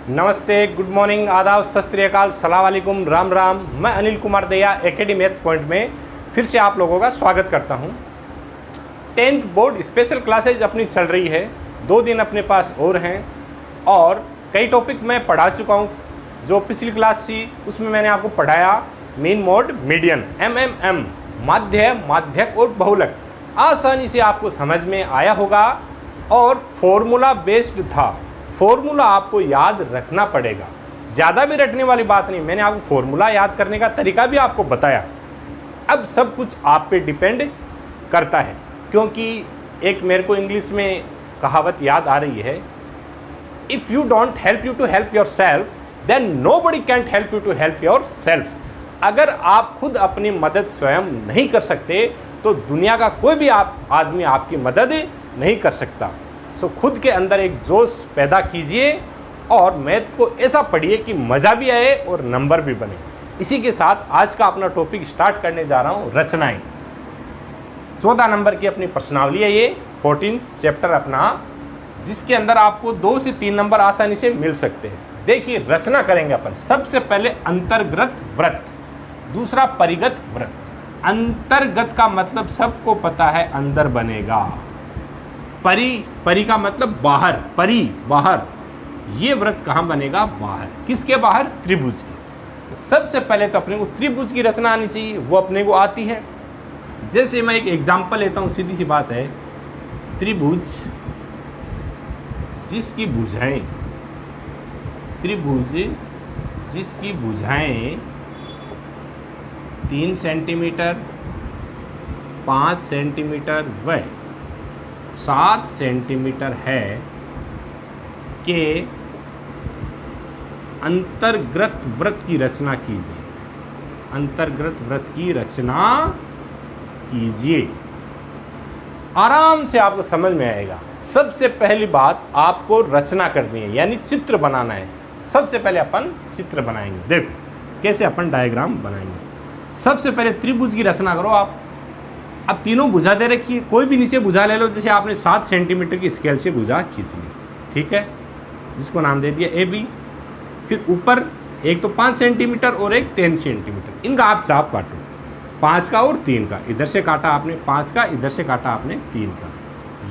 नमस्ते, good morning, आदाब, सत श्री अकाल, सलाम वालेकुम, राम राम। मैं अनिल कुमार दया एकेडमी मैथ्स पॉइंट में फिर से आप लोगों का स्वागत करता हूं। 10th बोर्ड स्पेशल क्लासेज अपनी चल रही है, 2 दिन अपने पास और हैं और कई टॉपिक मैं पढ़ा चुका हूं। जो पिछली क्लास थी उसमें मैंने आपको पढ़ाया मीन, मोड, मीडियन, MMM, माध्य, माध्यक और बहुलक। आसानी से आपको समझ में आया होगा और फॉर्मूला बेस्ड था। फॉर्मूला आपको याद रखना पड़ेगा, ज़्यादा भी रटने वाली बात नहीं। मैंने आपको फॉर्मूला याद करने का तरीका भी आपको बताया। अब सब कुछ आप पे डिपेंड करता है, क्योंकि एक मेरे को इंग्लिश में कहावत याद आ रही है, if you don't help you to help yourself then nobody can help you to help yourself. अगर आप खुद अपनी मदद स्वयं नहीं कर सकते तो दुनिया का कोई भी आदमी आपकी मदद नहीं कर सकता। सो खुद के अंदर एक जोश पैदा कीजिए और मैथ्स को ऐसा पढ़िए कि मज़ा भी आए और नंबर भी बने। इसी के साथ आज का अपना टॉपिक स्टार्ट करने जा रहा हूँ, रचनाएं। 14 नंबर की अपनी प्रश्नावली है ये, 14 चैप्टर अपना, जिसके अंदर आपको 2 से 3 नंबर आसानी से मिल सकते हैं। देखिए, रचना करेंगे अपन। सबसे पहले अंतर्गत व्रत, दूसरा परिगत व्रत। अंतर्गत का मतलब सबको पता है, अंदर बनेगा। परि का मतलब बाहर, परि बाहर। ये व्रत कहाँ बनेगा? बाहर। किसके बाहर? त्रिभुज के। तो सबसे पहले तो अपने को त्रिभुज की रचना आनी चाहिए, वो अपने को आती है। जैसे मैं एक एग्जांपल लेता हूँ, सीधी सी बात है, त्रिभुज जिसकी भुजाएं, त्रिभुज जिसकी भुजाएं 3 सेंटीमीटर, 5 सेंटीमीटर व 7 सेंटीमीटर है के अंतर्गत व्रत की रचना कीजिए। अंतर्गत व्रत की रचना कीजिए। आराम से आपको समझ में आएगा। सबसे पहली बात आपको रचना करनी है, यानी चित्र बनाना है। सबसे पहले अपन चित्र बनाएंगे। देखो कैसे अपन डायग्राम बनाएंगे। सबसे पहले त्रिभुज की रचना करो आप। अब तीनों भुजा दे रखी है, कोई भी नीचे भुजा ले लो। जैसे आपने 7 सेंटीमीटर की स्केल से भुजा खींच ली, ठीक है, जिसको नाम दे दिया AB। फिर ऊपर एक तो 5 सेंटीमीटर और एक 10 सेंटीमीटर, इनका आप चाप काटो, 5 का और 3 का। इधर से काटा आपने 5 का, इधर से काटा आपने 3 का।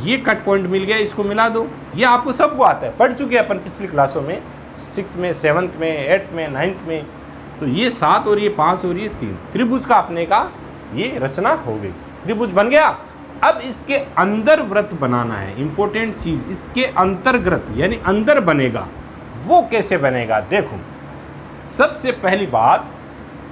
ये कट पॉइंट मिल गया, इसको मिला दो। ये आपको सबको आता है, पढ़ चुके हैं अपन पिछली क्लासों में, 6 में, 7th में, 8th में, 9th में। तो ये 7 और ये 5 और ये 3, त्रिभुज का अपने का ये रचना हो गई। त्रिभुज बन गया। अब इसके अंदर व्रत बनाना है, इंपॉर्टेंट चीज। इसके अंतर्गत यानी अंदर बनेगा। वो कैसे बनेगा? देखो, सबसे पहली बात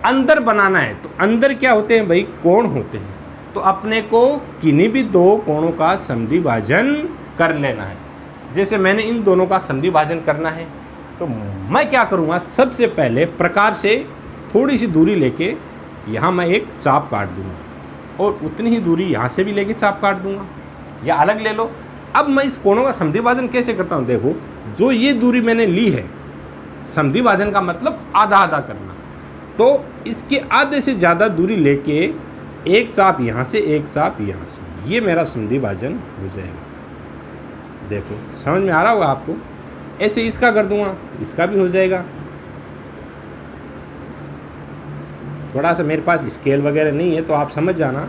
अंदर बनाना है। तो अंदर क्या होते हैं भाई? कोण होते हैं। तो अपने को किन्हीं भी 2 कोणों का संधि भाजन कर लेना है। जैसे मैंने इन दोनों का संधि भाजन करना है, तो मैं क्या करूँगा? सबसे पहले प्रकार से थोड़ी सी दूरी लेके यहाँ मैं एक चाप काट दूंगा और उतनी ही दूरी यहाँ से भी लेके चाप काट दूंगा, या अलग ले लो। अब मैं इस कोणों का संधि भाजन कैसे करता हूँ? देखो, जो ये दूरी मैंने ली है, संधि भाजन का मतलब आधा आधा करना। तो इसके आधे से ज़्यादा दूरी लेके एक चाप यहाँ से, एक चाप यहाँ से, ये मेरा संधि भाजन हो जाएगा। देखो समझ में आ रहा होगा आपको। ऐसे इसका कर दूंगा, इसका भी हो जाएगा। थोड़ा सा मेरे पास स्केल वगैरह नहीं है तो आप समझ जाना।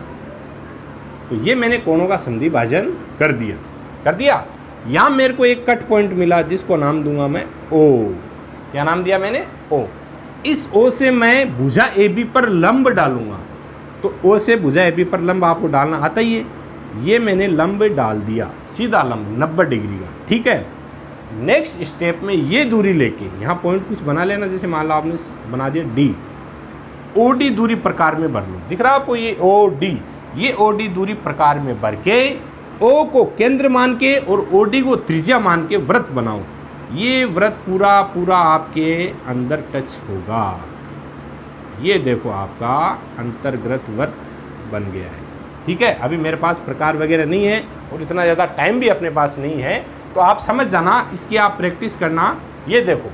तो ये मैंने कोणों का संधि भाजन कर दिया। यहाँ मेरे को एक कट पॉइंट मिला, जिसको नाम दूंगा मैं O। क्या नाम दिया मैंने? O। इस O से मैं भुजा AB पर लंब डालूंगा। तो O से भुजा AB पर लंब आपको डालना आता ही है। ये मैंने लंब डाल दिया, सीधा लंब 90 डिग्री का, ठीक है। नेक्स्ट स्टेप में ये दूरी लेके यहाँ पॉइंट कुछ बना लेना। जैसे मान लो आपने बना दिया D, OD दूरी प्रकार में भर लो। दिख रहा है आपको ये OD? ये OD दूरी प्रकार में भर के O को केंद्र मान के और OD को त्रिज्या मान के व्रत बनाओ। ये व्रत पूरा पूरा आपके अंदर टच होगा। ये देखो आपका अंतर्गत व्रत बन गया है, ठीक है। अभी मेरे पास प्रकार वगैरह नहीं है और इतना ज़्यादा टाइम भी अपने पास नहीं है, तो आप समझ जाना, इसकी आप प्रैक्टिस करना। ये देखो,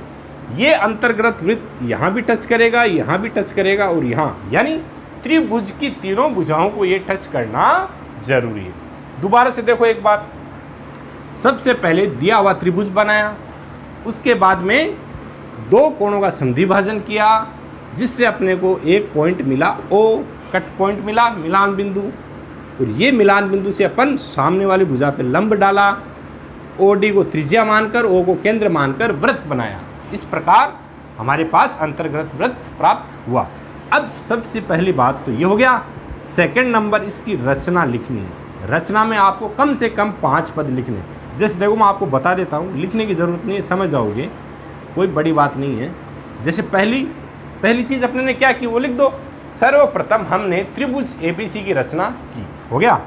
ये अंतर्गत वृत्त यहाँ भी टच करेगा, यहाँ भी टच करेगा और यहाँ, यानी त्रिभुज की तीनों भुजाओं को ये टच करना जरूरी है। दोबारा से देखो एक बार, सबसे पहले दिया हुआ त्रिभुज बनाया, उसके बाद में दो कोणों का संधि भाजन किया, जिससे अपने को एक पॉइंट मिला O, कट पॉइंट मिला, मिलान बिंदु। और ये मिलान बिंदु से अपन सामने वाली भुजा पे लंब डाला, OD को त्रिज्या मानकर, O को केंद्र मानकर वृत्त बनाया। इस प्रकार हमारे पास अंतर्गत वृत्त प्राप्त हुआ। अब सबसे पहली बात तो ये हो गया। सेकंड नंबर, इसकी रचना लिखनी है। रचना में आपको कम से कम 5 पद लिखने। जैसे देखो मैं आपको बता देता हूँ, लिखने की ज़रूरत नहीं है, समझ जाओगे, कोई बड़ी बात नहीं है। जैसे पहली चीज़ अपने ने क्या की वो लिख दो। सर्वप्रथम हमने त्रिभुज ABC की रचना की, हो गया।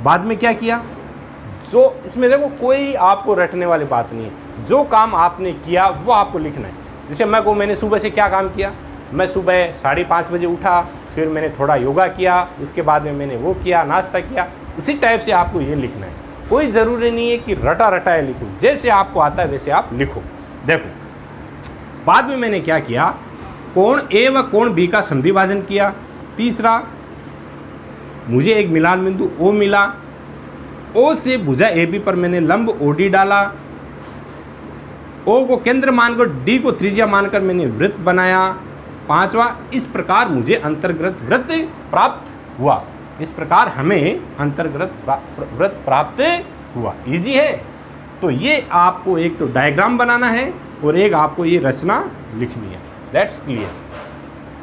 बाद में क्या किया, जो इसमें देखो कोई आपको रटने वाली बात नहीं है, जो काम आपने किया वो आपको लिखना है। जैसे मैंने सुबह से क्या काम किया, मैं सुबह 5:30 बजे उठा, फिर मैंने थोड़ा योगा किया, उसके बाद में मैंने वो किया, नाश्ता किया। इसी टाइप से आपको ये लिखना है। कोई ज़रूरी नहीं है कि रटा रटाए लिखो, जैसे आपको आता है वैसे आप लिखो। देखो बाद में मैंने क्या किया, कोण A व कोण B का संधि भाजन किया। तीसरा, मुझे एक मिलान बिंदु O मिला, O से भुजा AB पर मैंने लंब OD डाला, O को केंद्र मानकर D को त्रिज्या मानकर मैंने वृत्त बनाया। पांचवा, इस प्रकार मुझे अंतर्गत वृत्त प्राप्त हुआ। इस प्रकार हमें अंतर्गत वृत्त प्राप्त हुआ। इजी है। तो ये आपको एक तो डायग्राम बनाना है और एक आपको ये रचना लिखनी है। That's clear.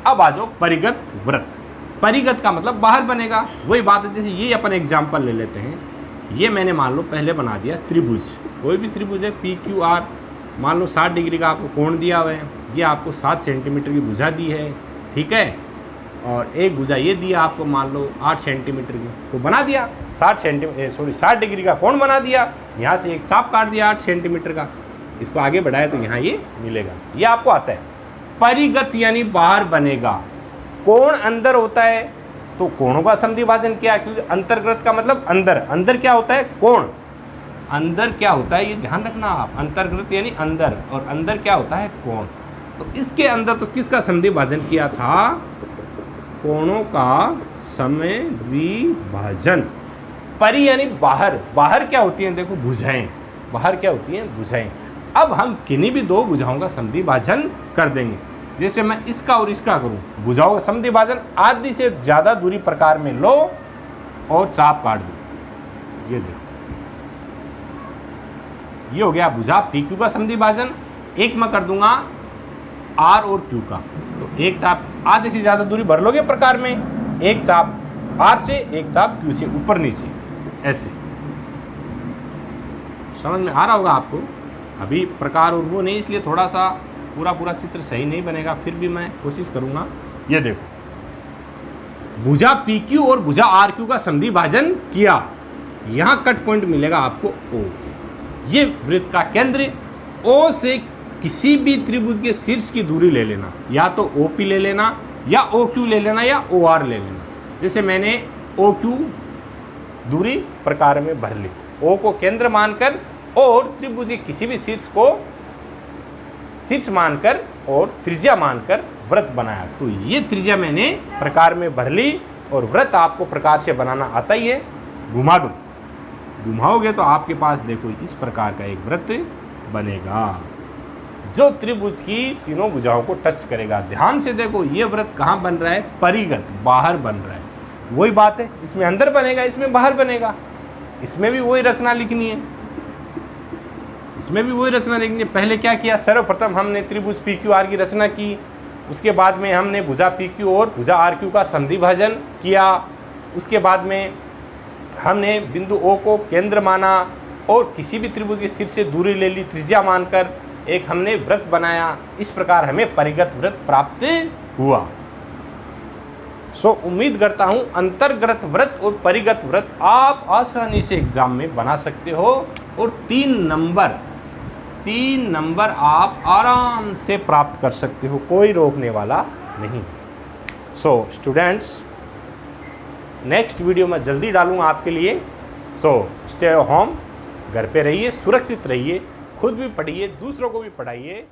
अब आ जाओ परिगत वृत्त। परिगत का मतलब बाहर बनेगा। वही बात है, जैसे ये अपन एग्जाम्पल ले लेते हैं। ये मैंने मान लो पहले बना दिया त्रिभुज, कोई भी त्रिभुज है PQR, मान लो 60 डिग्री का आपको कोण दिया हुआ है। ये आपको 7 सेंटीमीटर की भुजा दी है, ठीक है। और एक भुजा ये दिया आपको मान लो 8 सेंटीमीटर की, तो बना दिया 60 डिग्री का कोण बना दिया। यहाँ से एक चाप काट दिया 8 सेंटीमीटर का, इसको आगे बढ़ाया तो यहाँ ये मिलेगा। ये आपको आता है। परिगत यानी बाहर बनेगा। कोण अंदर होता है तो कोणों का समद्वि भाजन किया, क्योंकि अंतर्गत का मतलब अंदर। अंदर क्या होता है, कोण। अंदर क्या होता है ये ध्यान रखना आप, अंतर्गत यानी अंदर, और अंदर क्या होता है, कोण। तो इसके अंदर तो किसका समद्वि भाजन किया था, कोणों का समद्वि भाजन। परि यानी बाहर। बाहर क्या होती हैं, देखो भुजाएं। बाहर क्या होती हैं, भुजाएं। अब हम किन्हीं भी दो भुजाओं का समद्वि भाजन कर देंगे। जैसे मैं इसका और इसका करूं, भुजाओं का समद्वि भाजन आधी से ज़्यादा दूरी प्रकार में लो और चाप काट दो। ये देखो, ये हो गया भुजा PQ का समद्वि भाजन। एक मैं कर दूंगा R और Q का, तो एक चाप आधे से ज़्यादा दूरी भर लोगे प्रकार में, एक चाप R से, एक चाप Q से, ऊपर नीचे ऐसे। समझ में आ रहा होगा आपको। अभी प्रकार और वो नहीं, इसलिए थोड़ा सा पूरा चित्र सही नहीं बनेगा, फिर भी मैं कोशिश करूँगा। ये देखो, भुजा PQ और भुजा RQ का संधि भाजन किया। यहाँ कट पॉइंट मिलेगा आपको O। ये वृत्त का केंद्र। O से किसी भी त्रिभुज के शीर्ष की दूरी ले लेना, या तो OP ले लेना, या OQ ले लेना, या OR ले लेना। जैसे मैंने OQ दूरी प्रकार में भर ली, O को केंद्र मानकर और त्रिभुज के किसी भी शीर्ष को शीर्ष मानकर और त्रिज्या मानकर वृत्त बनाया। तो ये त्रिज्या मैंने प्रकार में भर ली, और वृत्त आपको प्रकार से बनाना आता ही है। घुमा दो, घुमाओगे तो आपके पास देखो इस प्रकार का एक वृत्त बनेगा, जो त्रिभुज की तीनों भुजाओं को टच करेगा। ध्यान से देखो, ये वृत्त कहाँ बन रहा है, परिगत, बाहर बन रहा है। वही बात है, इसमें अंदर बनेगा, इसमें बाहर बनेगा। इसमें भी वही रचना लिखनी है, इसमें भी वही रचना लिखनी है। पहले क्या किया, सर्वप्रथम हमने त्रिभुज PQR की रचना की। उसके बाद में हमने भुजा PQ और भुजा RQ का संधि भाजन किया। उसके बाद में हमने बिंदु O को केंद्र माना और किसी भी त्रिभुज के शीर्ष से दूरी ले ली त्रिज्या मानकर, एक हमने वृत्त बनाया। इस प्रकार हमें परिगत वृत्त प्राप्त हुआ। उम्मीद करता हूं अंतर्गत वृत्त और परिगत वृत्त आप आसानी से एग्जाम में बना सकते हो, और 3 नंबर आप आराम से प्राप्त कर सकते हो, कोई रोकने वाला नहीं। स्टूडेंट्स, नेक्स्ट वीडियो मैं जल्दी डालूंगा आपके लिए। स्टे होम, घर पे रहिए, सुरक्षित रहिए, खुद भी पढ़िए, दूसरों को भी पढ़ाइए।